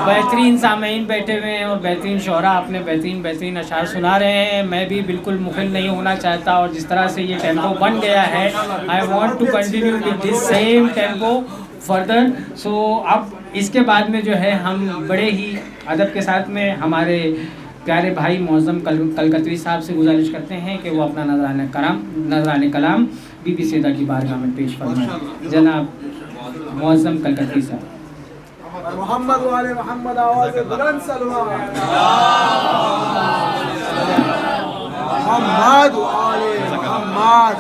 बेहतरीन सामीन बैठे हुए हैं और बेहतरीन शोरा अपने बेहतरीन अशार सुना रहे हैं। मैं भी बिल्कुल मुखिल नहीं होना चाहता और जिस तरह से ये टेम्पो बन गया है, I want to continue with this same tempo further. So अब इसके बाद में जो है हम बड़े ही अदब के साथ में हमारे प्यारे भाई मौज़म कलकतवी साहब से गुजारिश करते हैं कि वो अपना नजराने कलाम बीबी सैयदा की बारगाह में पेश फरमाएं। जनाब मौज़म कलकतवी साहब। मोहम्मद वाले मोहम्मद आवाज़ बुलंद सलवात। मोहम्मद वाले मोहम्मद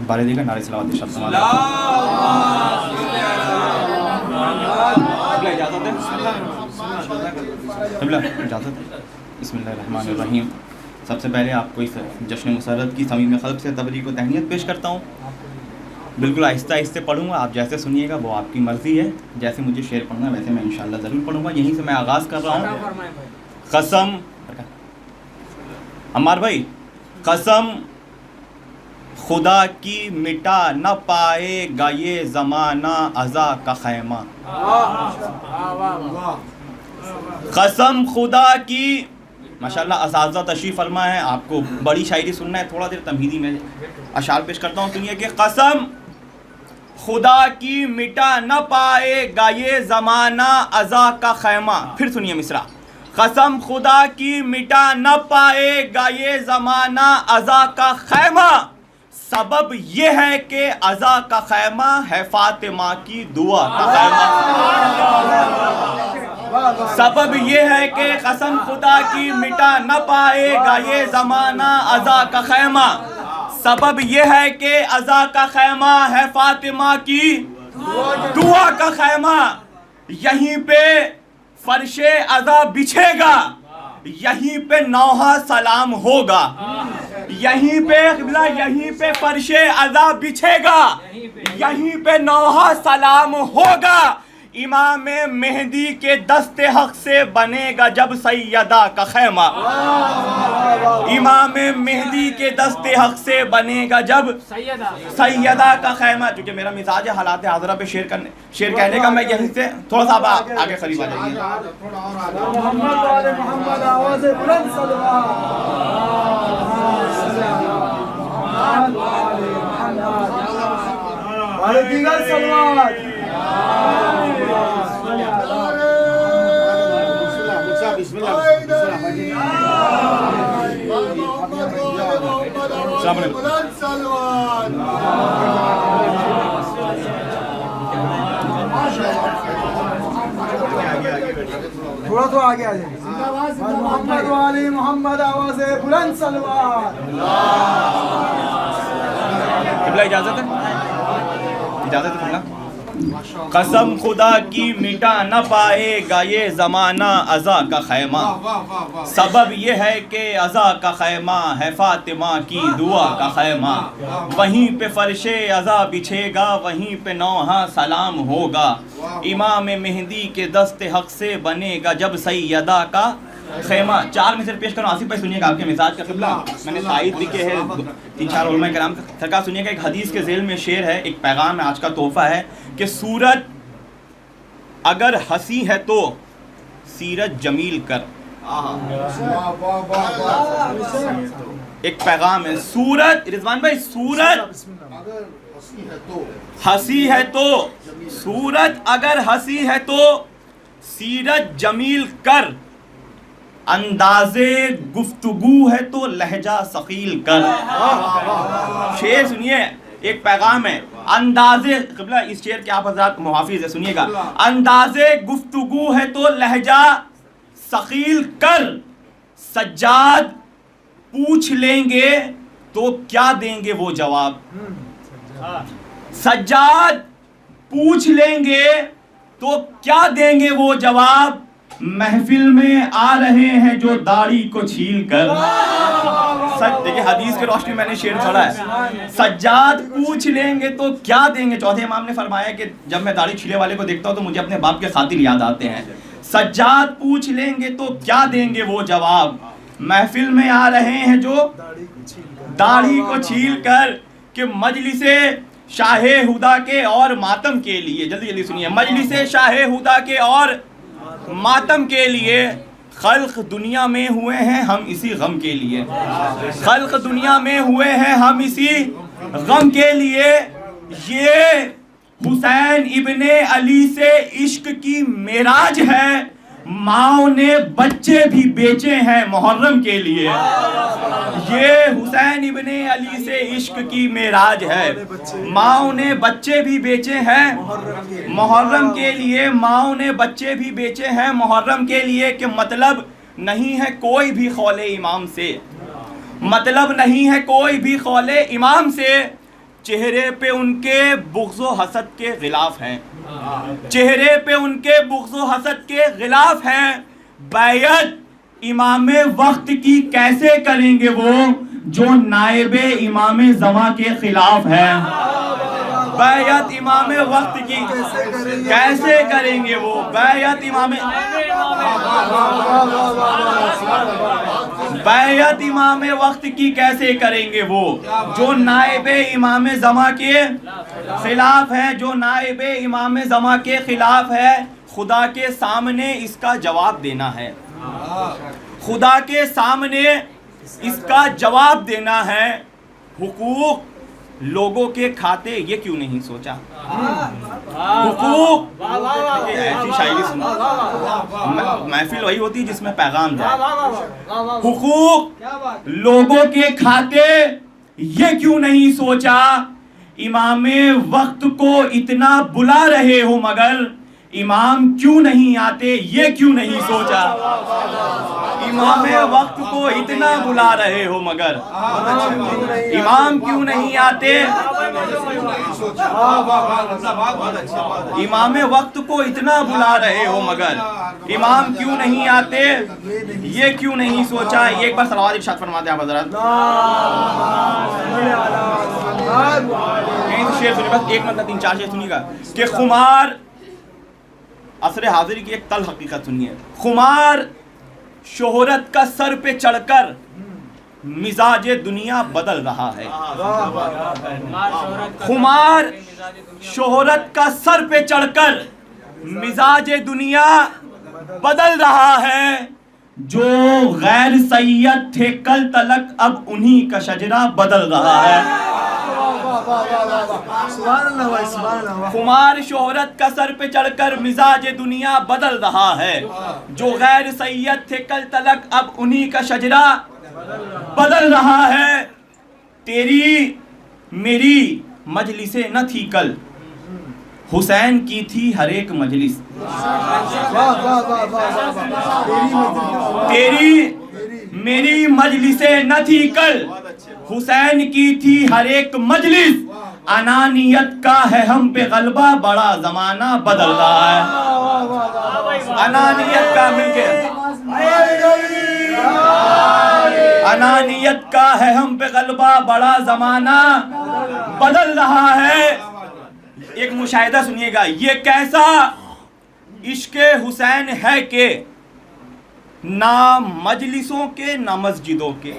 बारे देगा नारे सलावत शब्द इजाज़त। बिस्मिल्लाहिर्रहमानिर्रहीम। सबसे पहले आपको इस जश्न मुसर्रत की समीम क़ल्ब से तबरीक व तहनीत पेश करता हूँ। बिल्कुल आहिस्ता आहिस्ते पढ़ूँगा, आप जैसे सुनिएगा वो आपकी मर्ज़ी है। जैसे मुझे शेर पढ़ना वैसे मैं इंशाअल्लाह ज़रूर पढ़ूँगा। यहीं से मैं आगाज़ कर रहा हूँ। कसम अम्मार भाई, कसम खुदा की मिटा न पाएगा ये ज़माना अज़ा का खैमा। कसम खुदा की, माशाल्लाह असाज़ा तशरीफ़ फरमा है। आपको बड़ी शायरी सुनना है, थोड़ा देर तमहीदी में अशार पेश करता हूँ। सुनिए कि कसम खुदा की मिटा न पाएगा ये ज़माना अज़ा का खैमा। फिर सुनिए मिसरा। कसम खुदा की मिटा न पाएगा ये ज़माना अज़ा का खैमा। सबब ये है कि अज़ा का खैमा है फातिमा की दुआ का खैमा। सबब ये है कि कसम खुदा की मिटा न पाएगा ये ज़माना अज़ा का खैमा। सबब ये है कि अज़ा का खैमा है फातिमा की दुआ का खैमा। यहीं पे फर्शे अज़ा बिछेगा, यहीं पे नौहा सलाम होगा। यहीं पे क़िबला, यहीं पे फर्शे अज़ा बिछेगा, यहीं पे नौहा सलाम होगा। इमाम मेहदी के दस्ते हक से बनेगा जब सैयदा का खैमा। इमाम मेहदी के दस्ते हक से बनेगा जब सैयदा का खैमा। क्योंकि मेरा मिजाज है हालात हाज़िरा पे शेर कहने का, मैं यहीं से थोड़ा सा आगे करीब आ जाइए। मोहम्मद वाले मोहम्मद आवाज़ बुलंद सलवात। वाले दीगर सलवात। थोड़ा तो आगे आ जाए। मोहम्मद वाली मोहम्मद आवाज़ बुलंद सलवात। इजाज़त है, इजाज़त है। कसम खुदा की मिटा न पाएगा ये ज़माना अज़ा का खैमा। सबब ये है कि अज़ा का खैमा है फातिमा की दुआ का खैमा। वहीं पे फर्शे अज़ा बिछेगा, वहीं पे नौहा सलाम होगा। इमाम मेहदी के दस्ते हक से बनेगा जब सैयदा का खैमा। चार में से पेश करो। आसिफ भाई सुनिएगा, आपके मिजाज का क़िबला मैंने तायद लिखे है 3-4 उलमा कराम सरकार। सुनिएगा, एक हदीस के ज़ेल में शेर है, एक पैगाम है, आज का तोहफ़ा है कि सूरत अगर हंसी है तो सीरत जमील कर। एक पैगाम है। सूरत, रिजवान भाई, सूरत हंसी है तो, सूरत अगर हंसी है तो सीरत जमील कर। अंदाज़े गुफ्तगू है तो लहजा सकील कर। शेर सुनिए, एक पैगाम है। अंदाज़े क़िबला, इस शेर के आप हज़रात मुहाफ़िज़ है, सुनिएगा। अंदाज़े गुफ्तगू है तो लहजा सकील कर। सज्जाद पूछ लेंगे तो क्या देंगे वो जवाब। सज्जाद पूछ लेंगे तो क्या देंगे वो जवाब। महफिल में आ रहे हैं जो दाढ़ी को छील कर। सच देखिए, हदीस के रोशनी मैंने शेर पढ़ा है। सज्जाद पूछ लेंगे तो क्या देंगे। चौथे इमाम ने फरमाया कि जब मैं दाढ़ी छीले वाले को देखता हूँ तो मुझे अपने बाप के खातिर याद आते हैं। सज्जाद पूछ लेंगे तो क्या देंगे वो जवाब। महफिल में आ रहे हैं जो दाढ़ी को छील कर। कि मजलिसे शाहे हुदा के और मातम के लिए, जल्दी जल्दी सुनिए, मजलिस शाहे हुदा के और मातम के लिए खल्क दुनिया में हुए हैं हम इसी गम के लिए, खल्क दुनिया में हुए हैं हम इसी गम के लिए। ये हुसैन इब्ने अली से इश्क की मेराज है, माओ ने बच्चे भी बेचे हैं मुहर्रम के लिए। ये हुसैन इब्ने अली से इश्क की मेराज है, माओ ने बच्चे भी बेचे हैं मुहर्रम के लिए, माओ ने बच्चे भी बेचे हैं मुहर्रम के लिए। कि मतलब नहीं है कोई भी खौले इमाम से, मतलब नहीं है कोई भी खौले इमाम से। चेहरे पे उनके बुग़्ज़ो हसद के गिलाफ हैं, चेहरे पे उनके बुग़्ज़ो हसद के गिलाफ हैं। बैयत इमामे वक्त की कैसे करेंगे वो जो नायबे इमामे ज़मा के खिलाफ है। बैयत इमामे वक्त की कैसे करेंगे वो, बैयत इमामे बैयत इमामे वक्त की कैसे करेंगे वो जो नायबे इमामे ज़मा के खिलाफ है, जो नायबे इमामे ज़मा के खिलाफ है। खुदा के सामने इसका जवाब देना है, खुदा के सामने इसका जवाब देना है। हुकूक लोगों के खाते ये क्यों नहीं सोचा, हुकूक, ऐसी शायरी सुनो, महफिल वही होती है जिसमें पैगाम जाए। हुकूक लोगों के खाते ये क्यों नहीं सोचा, इमामे वक्त को इतना बुला रहे हो मगर इमाम क्यों नहीं आते ये क्यों नहीं सोचा। इमामे वक्त को इतना बुला रहे हो मगर इमाम क्यों नहीं आते, इमामे वक्त को इतना बुला रहे हो मगर इमाम क्यों नहीं आते ये क्यों नहीं सोचा। एक बार सलावत इरशाद फरमाते हैं आप हज़रात। शेर सुनिए, बस एक मतलब 3-4 शेर सुनिएगा। कि खुमार असर हाजिर की एक तल हकीकत सुनिए। खुमार शोहरत का सर पे चढ़कर मिजाज दुनिया बदल रहा है, खुमार शोहरत का सर पे चढ़कर मिजाज दुनिया बदल रहा है। जो गैर सैयद थे कल तलक अब उन्हीं का शजरा बदल रहा है। खुमार शोहरत का सर पे चढ़कर मिजाज दुनिया बदल रहा है। जो गैर सैयद थे कल तलक अब उन्हीं का शजरा बदल रहा है। तेरी मेरी मजलिसे न थी कल, हुसैन की थी हर एक मजलिस। तेरी मेरी मजलिसे न थी कल, हुसैन की थी हर एक मजलिस। अनानियत का है हम पे गलबा, बड़ा जमाना बदल रहा है। अनानियत का मिलके अनानियत का है हम पे गलबा, बड़ा जमाना बदल रहा है। एक मुशाहिदा सुनिएगा, ये कैसा इश्क़े हुसैन है कि ना मजलिसों के ना मस्जिदों के।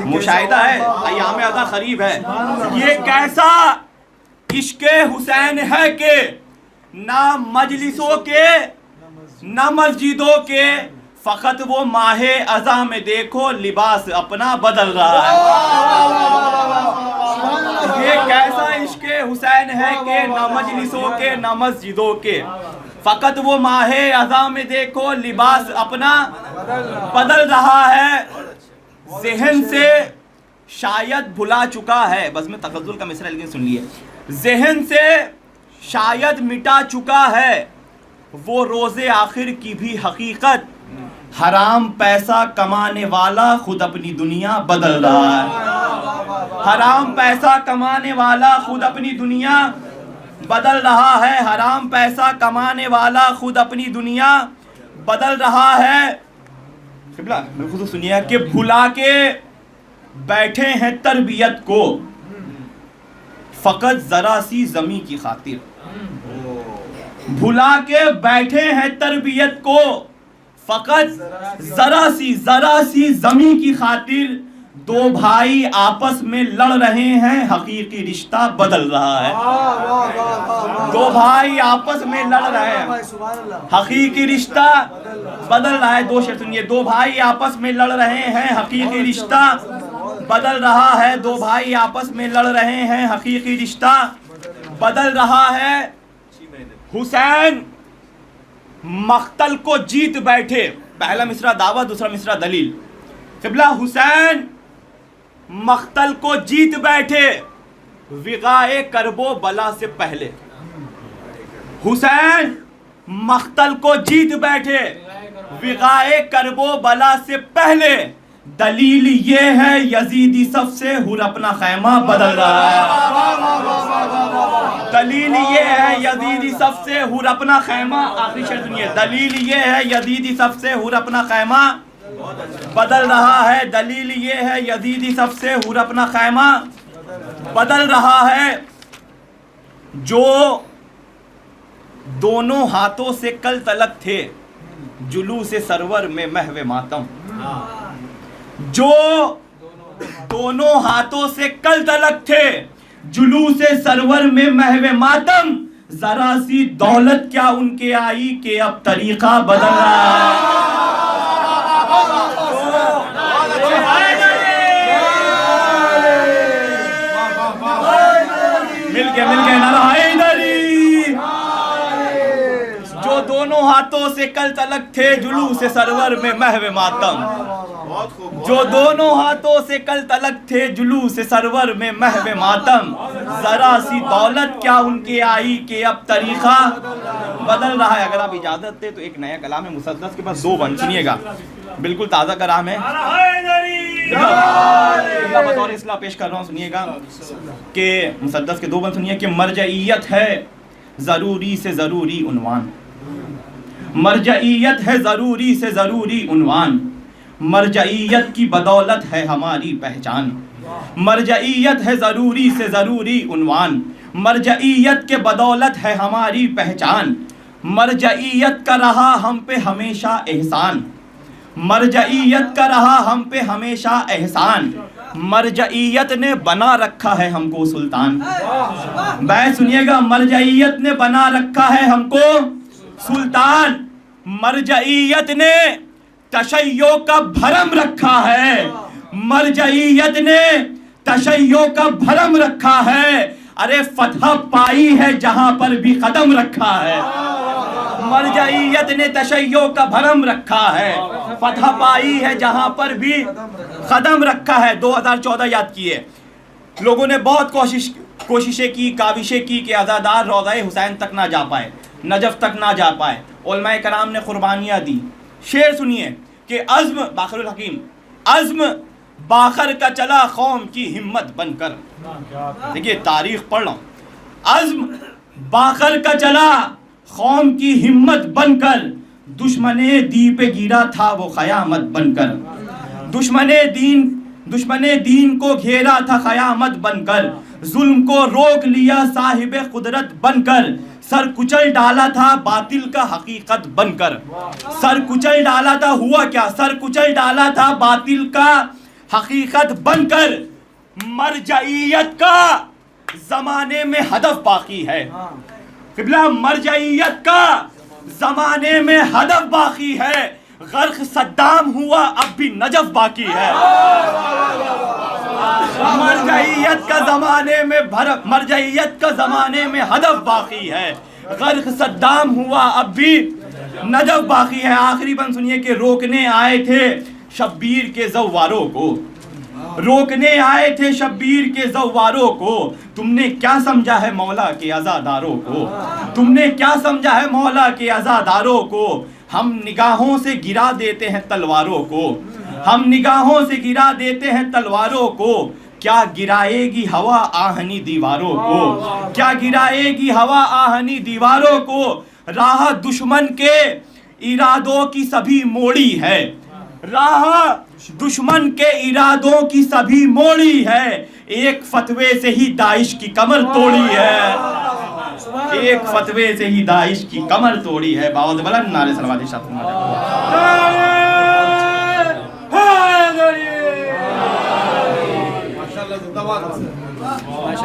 मुशाहिदा है, अय्याम अज़ा करीब है। ये कैसा इश्क़े हुसैन है कि ना मजलिसों के ना मस्जिदों के, फ़कत वो माहे अज़ा में देखो लिबास अपना बदल रहा है। ये कैसा इश्क़े हुसैन है कि ना मजलिसों के ना मस्जिदों के, फ़कत वो माहे अज़ा में देखो लिबास अपना बदल रहा है। ज़हन से शायद भुला चुका है, बस में तगज़ुल का मिसरा लेकिन सुन लिए। ज़हन से शायद मिटा चुका है वो रोज़े आखिर की भी हकीकत। हराम पैसा कमाने वाला खुद अपनी दुनिया बदल रहा है। हराम पैसा कमाने वाला खुद अपनी दुनिया बदल रहा है। हराम पैसा कमाने वाला खुद अपनी दुनिया बदल रहा है। बिल्कुल तो सुनिए कि भुला के बैठे हैं तरबियत को फकत जरा सी जमी की खातिर। भुला के बैठे हैं तरबियत को फकत जरा सी जमी की खातिर। दो भाई आपस में लड़ रहे हैं, हकीकी रिश्ता बदल रहा है। दो भाई आपस में लड़ रहे हैं, हकीकी रिश्ता बदल रहा है। दो शेर सुनिए। दो भाई आपस में लड़ रहे हैं, हकीकी रिश्ता बदल रहा है। दो भाई आपस में लड़ रहे हैं, हकीकी रिश्ता बदल रहा है। हुसैन मख्तल को जीत बैठे। पहला मिसरा दावा, दूसरा मिसरा दलील। क़िबला हुसैन मख्तल को जीत बैठे विगाए करबो बला से पहले। हुसैन मख्तल को जीत बैठे विगाए करबो बला से पहले। दलील ये है यजीदी सबसे हुर अपना खैमा बदल रहा है। दलील ये है यजीदी सबसे हुर अपना खैमा। आखिरी शेर सुनिए। दलील ये है यजीदी सबसे हुर अपना खैमा बदल रहा है। दलील ये है यजीदी सबसे हुर अपना खैमा बदल रहा है। जो दोनों हाथों से कल तलक थे जुलूस सरवर में महवे मातम। जो दोनों हाथों से कल तलक थे जुलूस सरवर में महवे मातम। जरा सी दौलत क्या उनके आई कि अब तरीका बदल रहा है। मिल गए नारा हैदरी। जो दोनों हाथों से कल तलक थे जुलूस सरवर में महवे मातम। जो दोनों हाथों से कल तलक थे जुलूस सरवर में महवे मातम। जरा सी दौलत क्या उनके आई कि अब तरीका बदल रहा है। अगर आप इजाजत दे तो एक नया कलाम है मुसद्दस के पास, दो बंद सुनिएगा, बिल्कुल ताज़ा कलाम है। बतौर इस्लाह पेश कर रहा हूँ, सुनिएगा कि मुसद्दस के दो बंद सुनिए कि मरजइयत है ज़रूरी से ज़रूरी उन्वान। मरजइयत है ज़रूरी से ज़रूरी उन्वान। मरजइयत की बदौलत है हमारी पहचान। मरजइयत है ज़रूरी से ज़रूरी उन्वान। मरजइयत के बदौलत है हमारी पहचान। मरजइयत का रहा हम पे हमेशा एहसान। मरजइयत का रहा हम पे हमेशा एहसान। मरजइयत ने बना रखा है हमको सुल्तान। बैठ सुनिएगा। मरजइयत ने बना रखा है हमको सुल्तान। मरजइयत ने तशय्यो का भरम रखा है। मरजइयत ने तशय्यो का भरम रखा है। अरे फतह पाई है जहां पर भी कदम रखा है। मरजइयत ने तशय्यो का भरम रखा है। फतह पाई है जहां पर भी कदम रखा है। 2014 याद किए। लोगों ने बहुत कोशिशें की, काविशें की कि अज़ादार रोज़ा हुसैन तक ना जा पाए, नजफ तक ना जा पाए। उलमाए कराम ने कुर्बानियाँ दी। शेर सुनिए कि अज़्म बाखरुल हकीम, अज़्म बाखर का चला कौम की हिम्मत बनकर। देखिए तारीख पढ़ रहा हूँ। अज़्म बाखर का चला कौम की हिम्मत बनकर। दुश्मने दी पे गिरा था वो क़यामत बनकर। दुश्मने दीन को घेरा था क़यामत बनकर। जुल्म को रोक लिया साहिब कुदरत बनकर। सर कुचल डाला था बातिल का हकीकत बनकर। सर कुचल डाला था, हुआ क्या? सर कुचल डाला था बातिल का हकीकत बनकर। मरजइयत का जमाने में हदफ बाकी है। क़िबला मरजइयत का जमाने में हदफ बाकी है। गर्क सद्दाम हुआ अब भी नजफ बाकी है। मरजइयत का जमाने में मरजइयत का जमाने में हदफ बाकी है। गर्क सद्दाम हुआ अब भी नजफ बाकी है। आखिरी बंद सुनिए कि रोकने आए थे शब्बीर के ज़व्वारों को। रोकने आए थे शब्बीर के ज़व्वारों को। तुमने क्या समझा है मौला के अज़ादारों को? तुमने क्या समझा है मौला के अज़ादारों को? हम निगाहों से गिरा देते हैं तलवारों को। हम निगाहों से गिरा देते हैं तलवारों को। क्या गिराएगी हवा आहनी दीवारों को? क्या गिराएगी हवा आहनी दीवारों को? राह दुश्मन के इरादों की सभी मोड़ी है। राह दुश्मन के इरादों की सभी मोड़ी है। एक फतवे से ही दाइश की कमर तोड़ी है। एक फतवे से ही दाइश की कमर तोड़ी है। बावद बुलंद नारे सलवात शाह।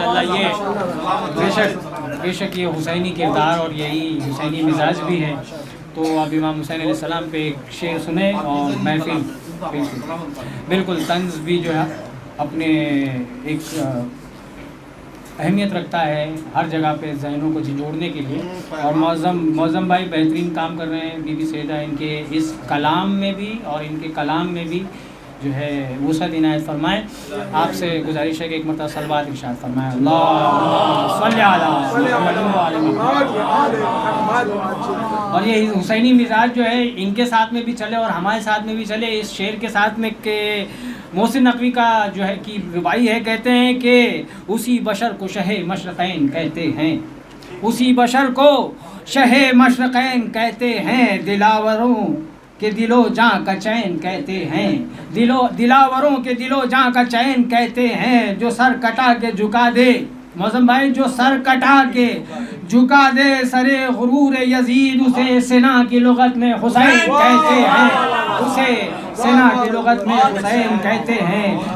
माशाल्लाह ये बेशक ये हुसैनी किरदार और यही हुसैनी मिजाज भी है। तो अब इमाम हुसैन अलैहिस्सलाम पे एक शेर सुने और महफिल बिल्कुल तंज भी जो है अपने एक अहमियत रखता है हर जगह पे ज़हनों को जोड़ने के लिए। और मौज़म भाई बेहतरीन काम कर रहे हैं। बीबी सैयदा इनके इस कलाम में भी और इनके कलाम में भी जो है वसअत इनायत फरमाएँ। आपसे गुजारिश है कि एक मरतबा सलवात इरशाद फरमाएँ। अल्लाहुम्मा सल्लि अला और ये हुसैनी मिजाज जो है इनके साथ में भी चले और हमारे साथ में भी चले। इस शेर के साथ में के मोहसिन नकवी का जो है कि रुबाई है, कहते हैं कि उसी बशर को शहे मशरक़ैन कहते हैं, उसी बशर को शहे मशरक़ैन कहते हैं, दिलावरों के दिलो जां का चैन कहते हैं, दिलावरों के दिलो जां का चैन कहते हैं, जो सर कटा के झुका दे मौज़म भाई, जो सर कटा के झुका दे सरे गुरूर यजीद, उसे सेना की लुगत में हुसैन कहते हैं, उसे सेना की लुगत में हुसैन कहते हैं।